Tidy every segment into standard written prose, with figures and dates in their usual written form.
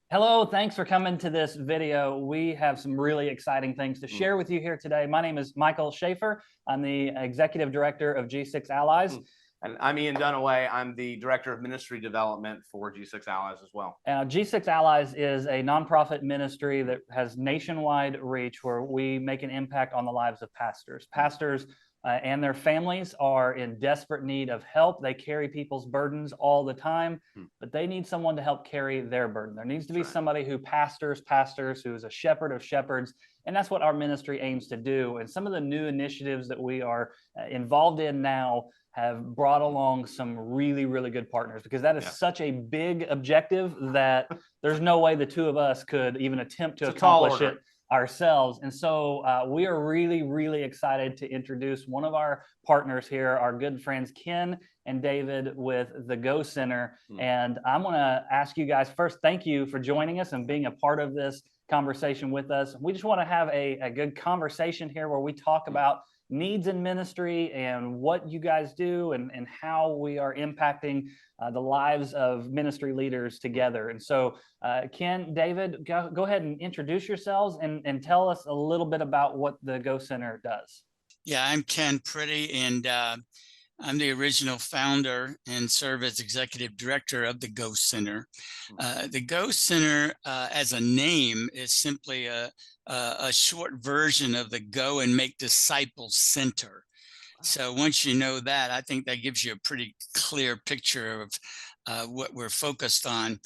Hello, thanks for coming to this video. We have some really exciting things to Mm, share with you here today. My name is Michael Schaefer. I'm the Executive Director of G6 Allies. mm. And I'm Ian Dunaway. I'm the Director of Ministry Development for G6 Allies as well. G6 Allies is a nonprofit ministry that has nationwide reach where we make an impact on the lives of pastors. Pastors and their families are in desperate need of help. They carry people's burdens all the time, Mm, but they need someone to help carry their burden. There needs to be That's right. somebody who pastors, who is a shepherd of shepherds. And that's what our ministry aims to do. And some of the new initiatives that we are involved in now have brought along some really, really good partners because that is Yeah. such a big objective that there's no way the two of us could even attempt to It's a tall accomplish order. it ourselves. And so we are really, really excited to introduce one of our partners here, our good friends Ken and David with the Go Center. Mm, And I'm going to ask you guys first, thank you for joining us and being a part of this conversation with us. We just want to have a good conversation here where we talk mm. about needs in ministry and what you guys do and how we are impacting the lives of ministry leaders together. And so, Ken, David, go ahead and introduce yourselves and tell us a little bit about what the Go Center does. Yeah, I'm Ken Pretty, and I'm the original founder and serve as executive director of the Go Center. The Go Center, as a name, is simply a short version of the Go and Make Disciples Center. So once you know that, I think that gives you a pretty clear picture of what we're focused on.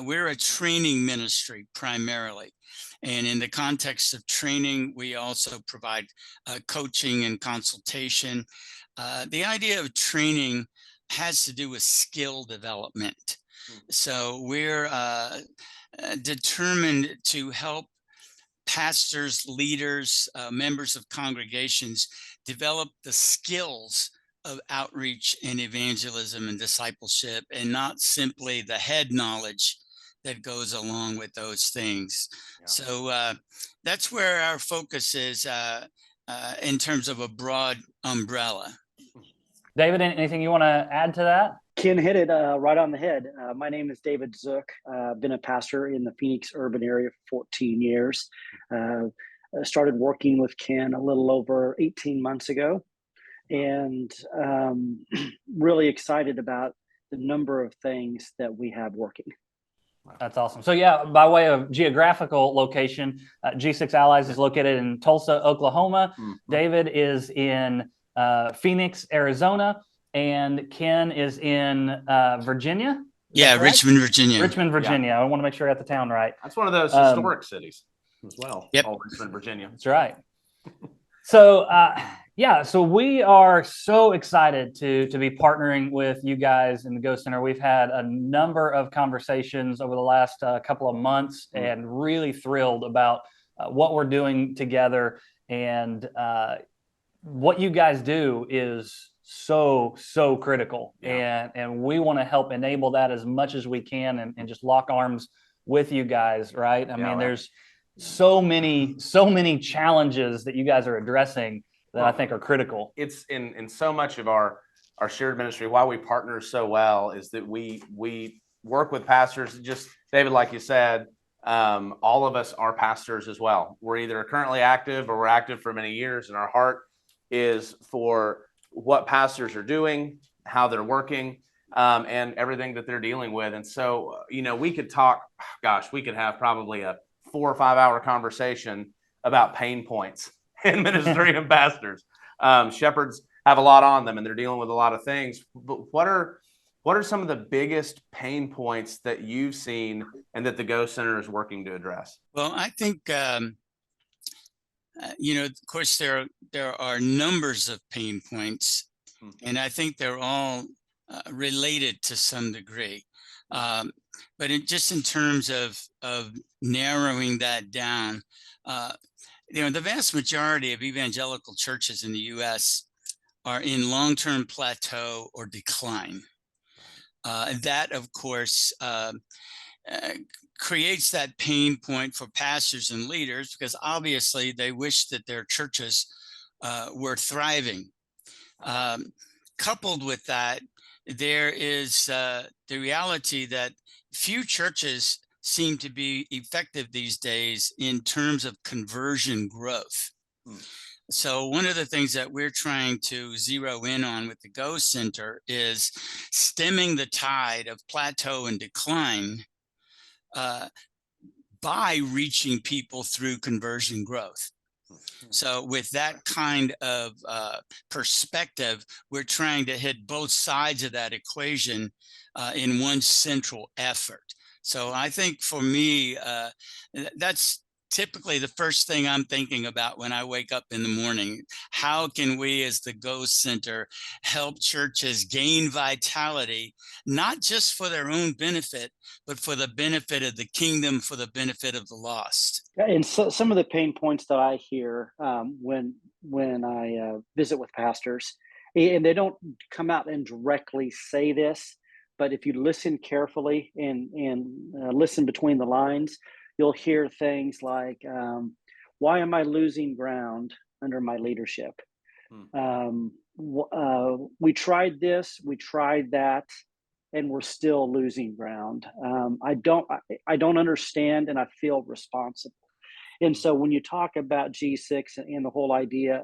We're a training ministry primarily. And in the context of training, we also provide coaching and consultation. The idea of training has to do with skill development. So we're determined to help pastors, leaders, members of congregations develop the skills of outreach and evangelism and discipleship, and not simply the head knowledge that goes along with those things. Yeah. So that's where our focus is in terms of a broad umbrella. David, anything you want to add to that? Ken hit it right on the head. My name is David Zook. I've been a pastor in the Phoenix urban area for 14 years. I started working with Ken a little over 18 months ago, and really excited about the number of things that we have working. That's awesome. So yeah, by way of geographical location, G6 Allies is located in Tulsa, Oklahoma. David is in Phoenix, Arizona, and Ken is in Virginia. Yeah, Richmond, Virginia. Richmond, Virginia. I want to make sure I got the town right. That's one of those historic cities as well. Yep. Richmond, Virginia. That's right. So yeah, so we are so excited to be partnering with you guys in the Go Center. We've had a number of conversations over the last couple of months, and really thrilled about what we're doing together. And what you guys do is so critical, and we want to help enable that as much as we can, and just lock arms with you guys, right? I mean, there's so many challenges that you guys are addressing that I think are critical. It's in so much of our shared ministry. Why we partner so well is that we work with pastors. Just David, like you said, all of us are pastors as well. We're either currently active or we're active for many years, and our heart is for what pastors are doing, how they're working, and everything that they're dealing with. And so, we could talk, we could have probably a 4 or 5 hour conversation about pain points in ministry and pastors. Shepherds have a lot on them and they're dealing with a lot of things. But what are some of the biggest pain points that you've seen and that the Go Center is working to address? Well, I think of course, there are numbers of pain points, and I think they're all related to some degree. But just in terms of narrowing that down, the vast majority of evangelical churches in the U.S. are in long-term plateau or decline. That, of course, creates that pain point for pastors and leaders, because obviously they wish that their churches were thriving. Coupled with that, there is the reality that few churches seem to be effective these days in terms of conversion growth. Hmm. So one of the things that we're trying to zero in on with the Go Center is stemming the tide of plateau and decline by reaching people through conversion growth. So with that kind of perspective, we're trying to hit both sides of that equation in one central effort. So I think for me, that's typically the first thing I'm thinking about when I wake up in the morning. How can we as the Go Center help churches gain vitality, not just for their own benefit, but for the benefit of the kingdom, for the benefit of the lost? And so, some of the pain points that I hear when I visit with pastors, and they don't come out and directly say this, but if you listen carefully and listen between the lines, you'll hear things like, "Why am I losing ground under my leadership? Hmm. We tried this, we tried that, and we're still losing ground. I don't understand, and I feel responsible." And so when you talk about G6 and the whole idea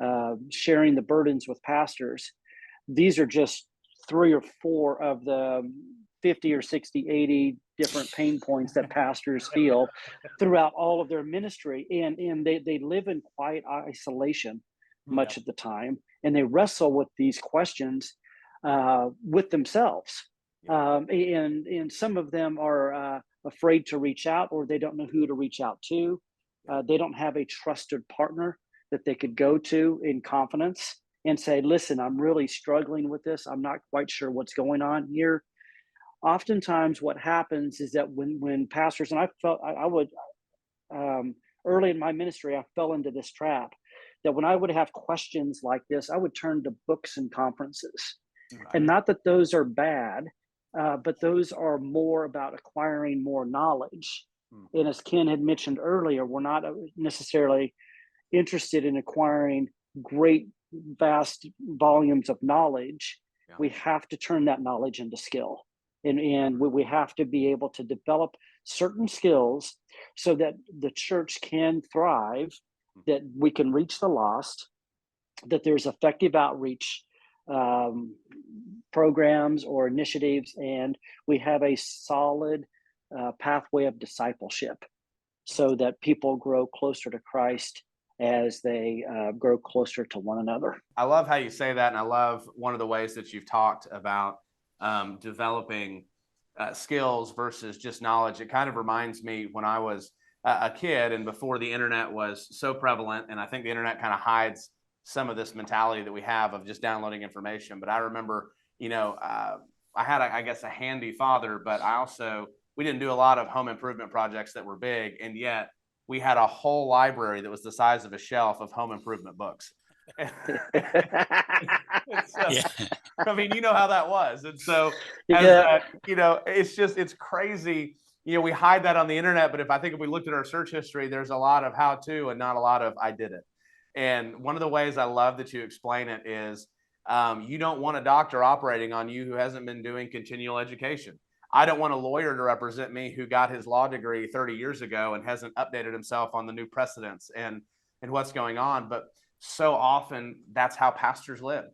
of sharing the burdens with pastors, these are just 3 or 4 of the 50 or 60, 80 different pain points that pastors feel throughout all of their ministry. And they live in quiet isolation much of the time, and they wrestle with these questions with themselves. And some of them are afraid to reach out, or they don't know who to reach out to. They don't have a trusted partner that they could go to in confidence and say, "Listen, I'm really struggling with this. I'm not quite sure what's going on here." Oftentimes what happens is that when pastors, and I felt I would early in my ministry, I fell into this trap, that when I would have questions like this, I would turn to books and conferences. And not that those are bad, but those are more about acquiring more knowledge. And as Ken had mentioned earlier, we're not necessarily interested in acquiring great, vast volumes of knowledge. Yeah. We have to turn that knowledge into skill. And we have to be able to develop certain skills so that the church can thrive, that we can reach the lost, that there's effective outreach programs or initiatives, and we have a solid pathway of discipleship so that people grow closer to Christ as they grow closer to one another. I love how you say that, and I love one of the ways that you've talked about developing skills versus just knowledge. It kind of reminds me when I was a kid and before the internet was so prevalent, and I think the internet kind of hides some of this mentality that we have of just downloading information. But I remember, I had, I guess, a handy father, but we didn't do a lot of home improvement projects that were big. And yet we had a whole library that was the size of a shelf of home improvement books. Yeah. I mean, you know how that was. And so, it's crazy. We hide that on the internet, but if we looked at our search history, there's a lot of how to and not a lot of I did it. And one of the ways I love that you explain it is you don't want a doctor operating on you who hasn't been doing continual education. I don't want a lawyer to represent me who got his law degree 30 years ago and hasn't updated himself on the new precedents and what's going on. But so often that's how pastors live.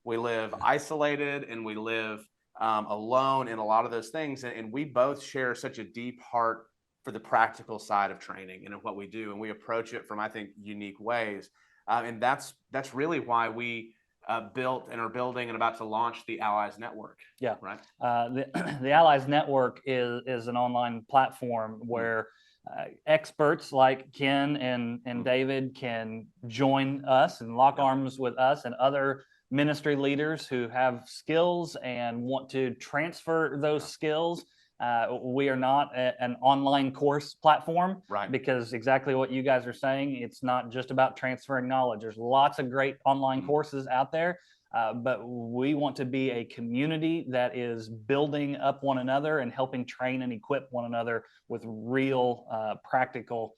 We live isolated and we live alone in a lot of those things. And we both share such a deep heart for the practical side of training and of what we do. And we approach it from, I think, unique ways. And that's really why we built and are building and about to launch the Allies Network. Yeah. Right. The Allies Network is an online platform where experts like Ken and David can join us and lock arms with us and other ministry leaders who have skills and want to transfer those skills. We are not an online course platform, right? Because exactly what you guys are saying, it's not just about transferring knowledge. There's lots of great online courses out there, but we want to be a community that is building up one another and helping train and equip one another with real practical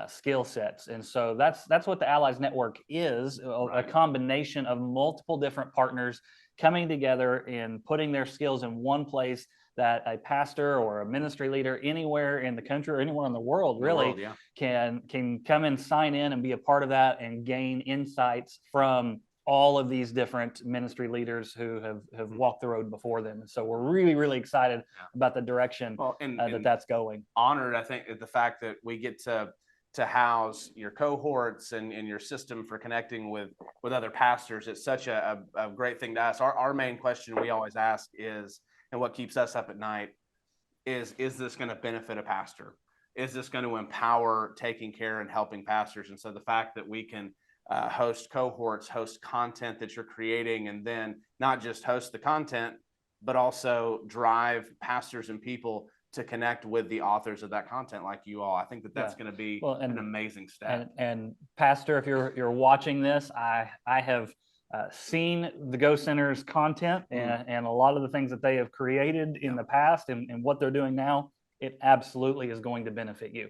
skill sets. And so that's what the Allies Network is, a combination of multiple different partners coming together and putting their skills in one place that a pastor or a ministry leader anywhere in the country or anywhere in the world really yeah. can come and sign in and be a part of that and gain insights from all of these different ministry leaders who have walked the road before them. So we're really, really excited about the direction Well, and that's going. Honored, I think, at the fact that we get to house your cohorts and your system for connecting with other pastors. It's such a great thing to ask. Our main question we always ask is, and what keeps us up at night is this going to benefit a pastor? Is this going to empower taking care and helping pastors? And so the fact that we can host cohorts, host content that you're creating, and then not just host the content, but also drive pastors and people to connect with the authors of that content like you all. I think that's going to be an amazing step. And Pastor, if you're watching this, I have seen the Go Center's content and a lot of the things that they have created in the past and what they're doing now. It absolutely is going to benefit you.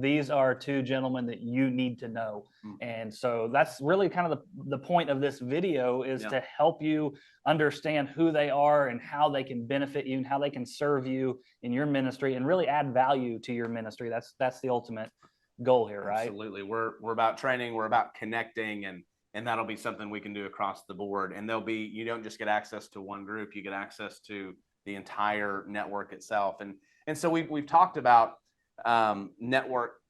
These are two gentlemen that you need to know. And so that's really kind of the point of this video is to help you understand who they are and how they can benefit you and how they can serve you in your ministry and really add value to your ministry. That's the ultimate goal here, right? Absolutely. We're about training, we're about connecting, and that'll be something we can do across the board. And you don't just get access to one group, you get access to the entire network itself. And so we've talked about the network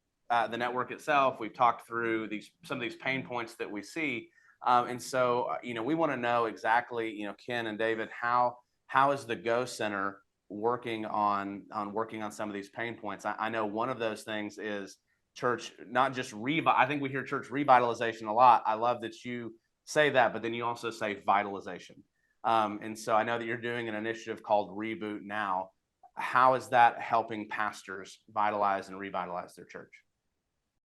itself. We've talked through some of these pain points that we see. And so, we want to know exactly, Ken and David, how is the Go Center working on some of these pain points? I know one of those things is church, not just I think we hear church revitalization a lot. I love that you say that, but then you also say vitalization. And so I know that you're doing an initiative called Reboot Now. How is that helping pastors vitalize and revitalize their church?